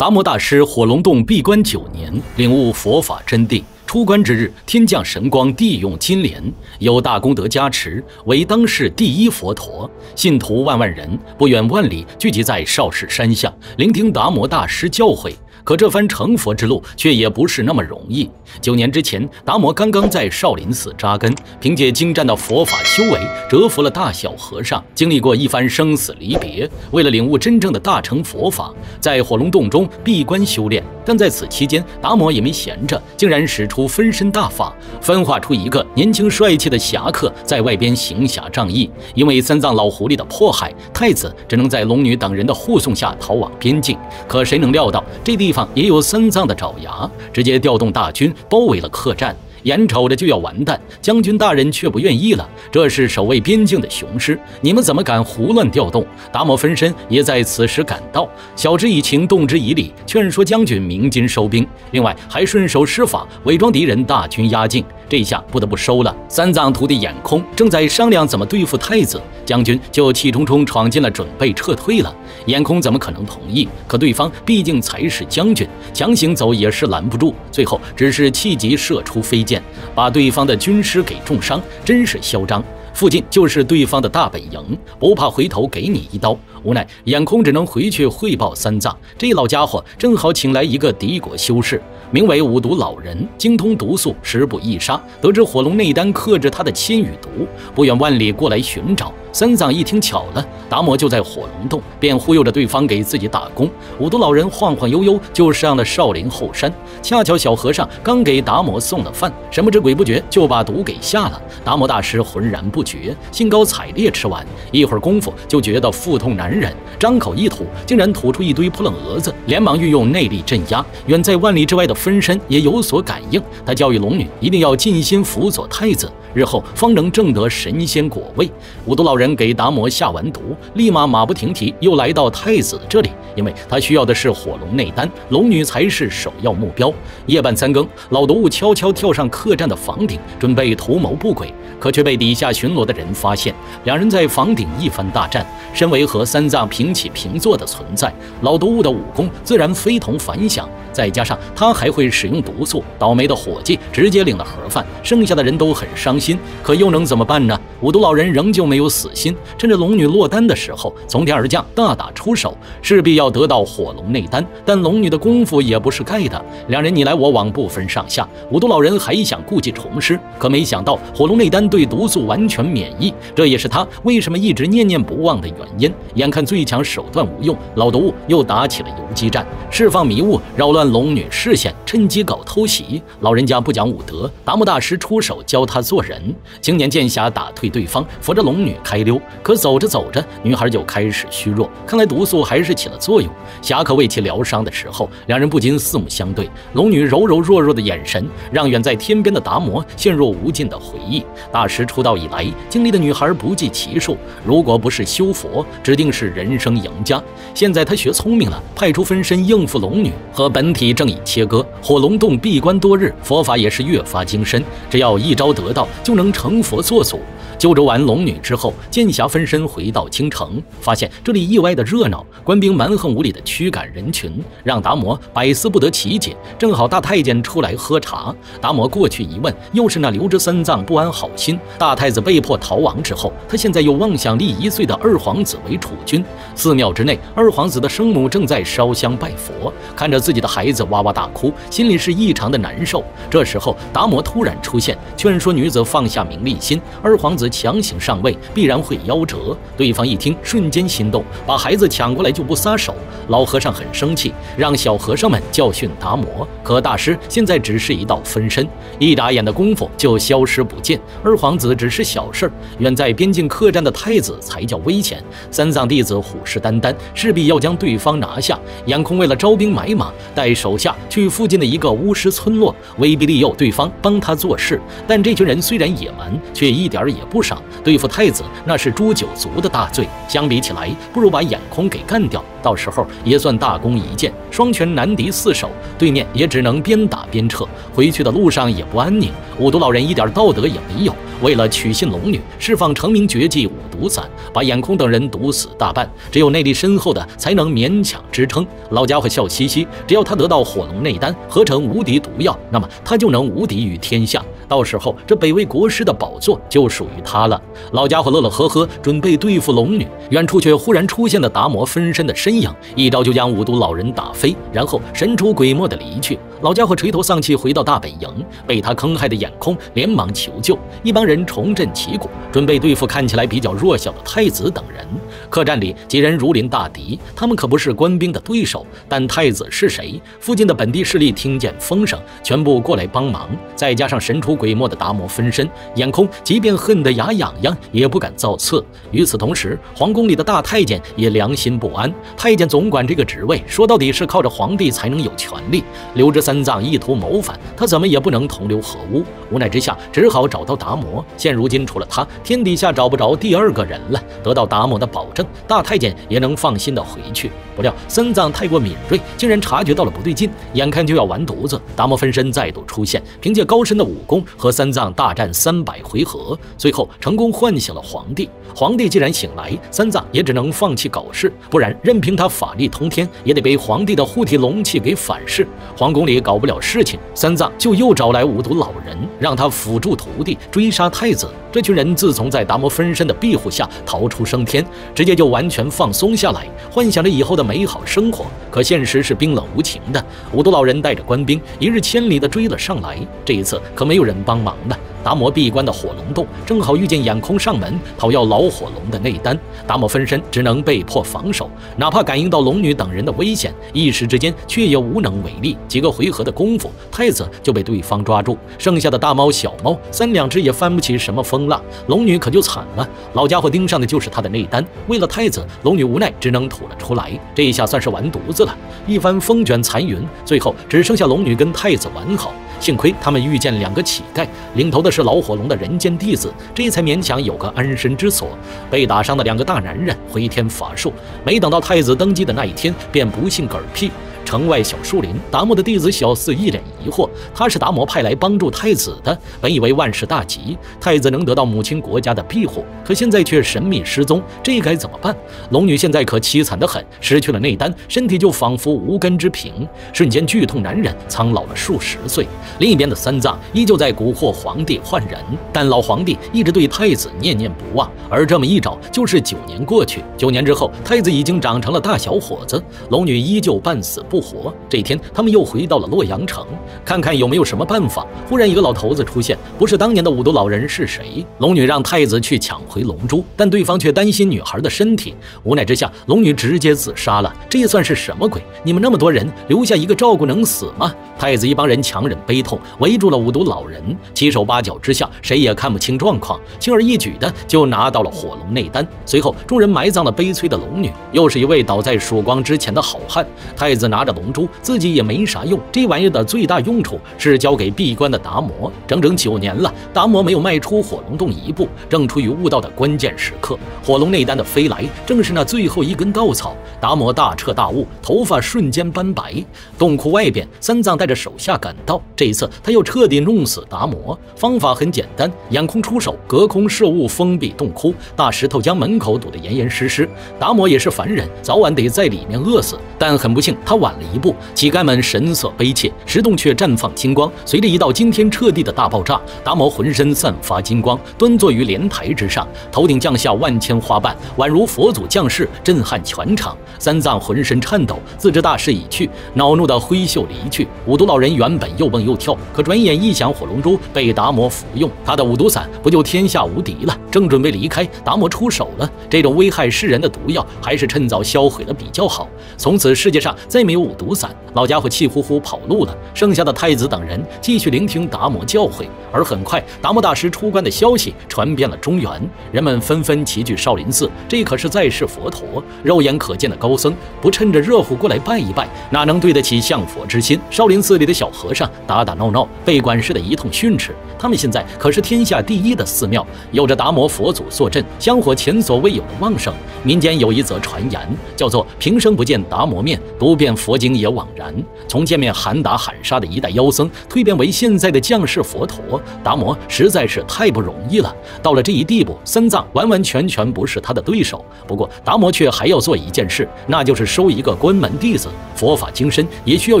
达摩大师火龙洞闭关9年，领悟佛法真谛。出关之日，天降神光，地涌金莲，有大功德加持，为当世第一佛陀。信徒万万人，不远万里聚集在少室山下，聆听达摩大师教诲。可这番成佛之路却也不是那么容易。9年之前，达摩刚刚在少林寺扎根，凭借精湛的佛法修为，折服了大小和尚，经历过一番生死离别。为了领悟真正的大乘佛法，在火龙洞中闭关修炼。但在此期间，达摩也没闲着，竟然使出分身大法，分化出一个年轻帅气的侠客，在外边行侠仗义。因为三藏老狐狸的迫害，太子只能在龙女等人的护送下逃往边境。可谁能料到，这地方也有三藏的爪牙，直接调动大军包围了客栈。眼瞅着就要完蛋，将军大人却不愿意了。这是守卫边境的雄师，你们怎么敢胡乱调动？达摩分身也在此时赶到，晓之以情，动之以理，劝说将军鸣金收兵。另外还顺手施法，伪装敌人大军压境。这下不得不收了。三藏徒弟眼空正在商量怎么对付太子，将军就气冲冲闯进了，准备撤退了。眼空怎么可能同意？可对方毕竟才是将军，强行走也是拦不住。最后只是气急射出飞剑，把对方的军师给重伤，真是嚣张。附近就是对方的大本营，不怕回头给你一刀。无奈眼空只能回去汇报三藏，这老家伙正好请来一个敌国修士，名为五毒老人，精通毒素，十步一杀。得知火龙内丹克制他的千羽毒，不远万里过来寻找。三藏一听巧了，达摩就在火龙洞，便忽悠着对方给自己打工。五毒老人晃晃悠悠就上了少林后山，恰巧小和尚刚给达摩送了饭，神不知鬼不觉就把毒给下了。达摩大师浑然不觉，兴高采烈吃完，一会儿功夫就觉得腹痛难忍，张口一吐，竟然吐出一堆扑棱蛾子，连忙运用内力镇压。远在万里之外的分身也有所感应，他教育龙女一定要尽心辅佐太子，日后方能证得神仙果位。五毒老人给达摩下完毒，立马马不停蹄又来到太子这里，因为他需要的是火龙内丹，龙女才是首要目标。夜半3更，老毒物悄悄跳上客栈的房顶，准备图谋不轨，可却被底下巡逻的人发现。两人在房顶一番大战，身为和三藏平起平坐的存在，老毒物的武功自然非同凡响，再加上他还会使用毒素，倒霉的伙计直接领了盒饭，剩下的人都很伤心。可又能怎么办呢？五毒老人仍旧没有死心，趁着龙女落单的时候从天而降，大打出手，势必要得到火龙内丹。但龙女的功夫也不是盖的，两人你来我往，不分上下。五毒老人还想故技重施，可没想到火龙内丹对毒素完全免疫，这也是他为什么一直念念不忘的原因。眼看最强手段无用，老毒物又打起了游击战，释放迷雾，扰乱龙女视线，趁机搞偷袭。老人家不讲武德，达摩大师出手教他做人。青年剑侠打退对方，扶着龙女开溜。可走着走着，女孩就开始虚弱，看来毒素还是起了作用。侠客为其疗伤的时候，两人不禁四目相对。龙女柔柔弱弱的眼神，让远在天边的达摩陷入无尽的回忆。大师出道以来经历的女孩不计其数，如果不是修佛，指定是人生赢家。现在他学聪明了，派出分身应付龙女，和本体正已切割。火龙洞闭关多日，佛法也是越发精深，只要一招得道，就能成佛做祖。救助完龙女之后，剑侠分身回到京城，发现这里意外的热闹，官兵蛮横无理的驱赶人群，让达摩百思不得其解。正好大太监出来喝茶，达摩过去一问，又是那留着三藏不安好心。大太子被迫逃亡之后，他现在又妄想立1岁的二皇子为储君。寺庙之内，二皇子的生母正在烧香拜佛，看着自己的孩子哇哇大哭，心里是异常的难受。这时候达摩突然出现，劝说女子放下名利心，二皇子强行上位必然会夭折。对方一听瞬间心动，把孩子抢过来就不撒手。老和尚很生气，让小和尚们教训达摩。可大师现在只是一道分身，一眨眼的功夫就消失不见。二皇子只是小事儿，远在边境客栈的太子才叫危险。三藏弟子虎视眈眈，势必要将对方拿下。眼空为了招兵买马，带手下去附近的一个巫师村落，威逼利诱对方帮他做事。但这群人虽然野蛮，却一点也不傻，对付太子那是诛九族的大罪。相比起来，不如把眼空给干掉，到时候也算大功一件，双拳难敌四手，对面也只能边打边撤，回去的路上也不安宁。五毒老人一点道德也没有，为了取信龙女，释放成名绝技五毒散，把眼空等人毒死大半。只有内力深厚的才能勉强支撑。老家伙笑嘻嘻，只要他得到火龙内丹，合成无敌毒药，那么他就能无敌于天下。到时候这北魏国师的宝座就属于他了。老家伙乐乐呵呵，准备对付龙女，远处却忽然出现了达摩分身的身影，一招就将五毒老人打飞，然后神出鬼没的离去。老家伙垂头丧气回到大本营，被他坑害的眼空连忙求救。一帮人重振旗鼓，准备对付看起来比较弱小的太子等人。客栈里几人如临大敌，他们可不是官兵的对手，但太子是谁？附近的本地势力听见风声，全部过来帮忙。再加上神出鬼没的达摩分身，眼空即便恨得牙痒痒，也不敢造次。与此同时，皇宫里的大太监也良心不安。太监总管这个职位，说到底是靠着皇帝才能有权力。留着三藏意图谋反，他怎么也不能同流合污。无奈之下，只好找到达摩。现如今除了他，天底下找不着第二个人了。得到达摩的保证，大太监也能放心的回去。不料三藏太过敏锐，竟然察觉到了不对劲，眼看就要完犊子。达摩分身再度出现，凭借高深的武功和三藏大战300回合，最后成功唤醒了皇帝。皇帝既然醒来，三藏也只能放弃搞事，不然任凭他法力通天，也得被皇帝的护体龙气给反噬。皇宫里搞不了事情，三藏就又找来五毒老人，让他辅助徒弟追杀太子。这群人自从在达摩分身的庇护下逃出升天，直接就完全放松下来，幻想着以后的美好生活。可现实是冰冷无情的，五毒老人带着官兵一日千里的追了上来。这一次可没有人帮忙了。达摩闭关的火龙洞正好遇见眼空上门讨要老火龙的内丹，达摩分身只能被迫防守，哪怕感应到龙女等人的危险，一时之间却也无能为力。几个回合的功夫，太子就被对方抓住，剩下的大猫小猫3两只也翻不起什么风浪。龙女可就惨了，老家伙盯上的就是他的内丹，为了太子，龙女无奈只能吐了出来。这一下算是完犊子了，一番风卷残云，最后只剩下龙女跟太子完好。幸亏他们遇见2个乞丐，领头的是老火龙的人间弟子，这才勉强有个安身之所。被打伤的2个大男人回天乏术，没等到太子登基的那一天，便不幸嗝屁。城外小树林，达摩的弟子小四一脸疑惑，他是达摩派来帮助太子的，本以为万事大吉，太子能得到母亲国家的庇护，可现在却神秘失踪，这该怎么办？龙女现在可凄惨得很，失去了内丹，身体就仿佛无根之萍，瞬间剧痛难忍，苍老了数十岁。另一边的三藏依旧在蛊惑皇帝换人，但老皇帝一直对太子念念不忘，而这么一找就是9年过去。9年之后，太子已经长成了大小伙子，龙女依旧半死不活。这天，他们又回到了洛阳城，看看有没有什么办法。忽然，一个老头子出现，不是当年的五毒老人是谁？龙女让太子去抢回龙珠，但对方却担心女孩的身体。无奈之下，龙女直接自杀了。这算是什么鬼？你们那么多人，留下一个照顾能死吗？太子一帮人强忍悲痛，围住了五毒老人，七手八脚之下，谁也看不清状况，轻而易举的就拿到了火龙内丹。随后，众人埋葬了悲催的龙女，又是一位倒在曙光之前的好汉。太子拿着龙珠，自己也没啥用，这玩意的最大用处是交给闭关的达摩。整整9年了，达摩没有迈出火龙洞一步，正处于悟道的关键时刻。火龙内丹的飞来，正是那最后一根稻草。达摩大彻大悟，头发瞬间斑白。洞窟外边，三藏带着手下赶到，这一次他要彻底弄死达摩。方法很简单，眼空出手，隔空摄物，封闭洞窟，大石头将门口堵得严严实实。达摩也是凡人，早晚得在里面饿死，但很不幸，他晚了一步。乞丐们神色悲切，石洞却绽放金光。随着一道惊天彻地的大爆炸，达摩浑身散发金光，端坐于莲台之上，头顶降下万千花瓣，宛如佛祖降世，震撼全场。三藏浑身颤抖，自知大势已去，恼怒地挥袖离去。五毒老人原本又蹦又跳，可转眼一想火龙珠被达摩服用，他的五毒伞不就天下无敌了？正准备离开，达摩出手了。这种危害世人的毒药，还是趁早销毁了比较好。从此世界上再没有五毒伞，老家伙气呼呼跑路了。剩下的太子等人继续聆听达摩教诲。而很快，达摩大师出关的消息传遍了中原，人们纷纷齐聚少林寺。这可是在世佛陀，肉眼可见的高僧，不趁着热乎过来拜一拜，哪能对得起向佛之心？少林寺里的小和尚打打闹闹，被管事的一通训斥。他们现在可是天下第一的寺庙，有着达摩佛祖坐镇，香火前所未有的旺盛。民间有一则传言，叫做平生不见达摩面，独遍佛经也惘然。从见面喊打喊杀的一代妖僧，蜕变为现在的降世佛陀，达摩实在是太不容易了。到了这一地步，三藏完完全全不是他的对手。不过达摩却还要做一件事，那就是收一个关门弟子。佛法精深，也需要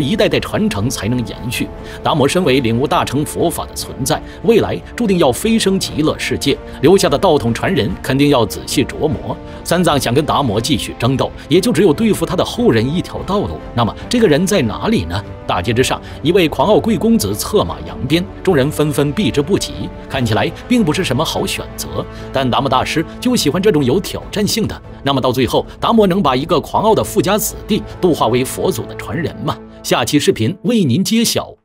一代代传承才能延续。达摩身为领悟大乘佛法的存在，未来注定要飞升极乐世界，留下的道统传人肯定要仔细琢磨。三藏想跟达摩继续争斗，也就只有对付他的后人一条道路。那么这个人在哪里呢？大街之上，一位狂傲贵公子策马扬鞭，众人纷纷避之不及，看起来并不是什么好选择。但达摩大师就喜欢这种有挑战性的。那么到最后，达摩能把一个狂傲的富家子弟度化为佛祖的传人吗？下期视频为您揭晓。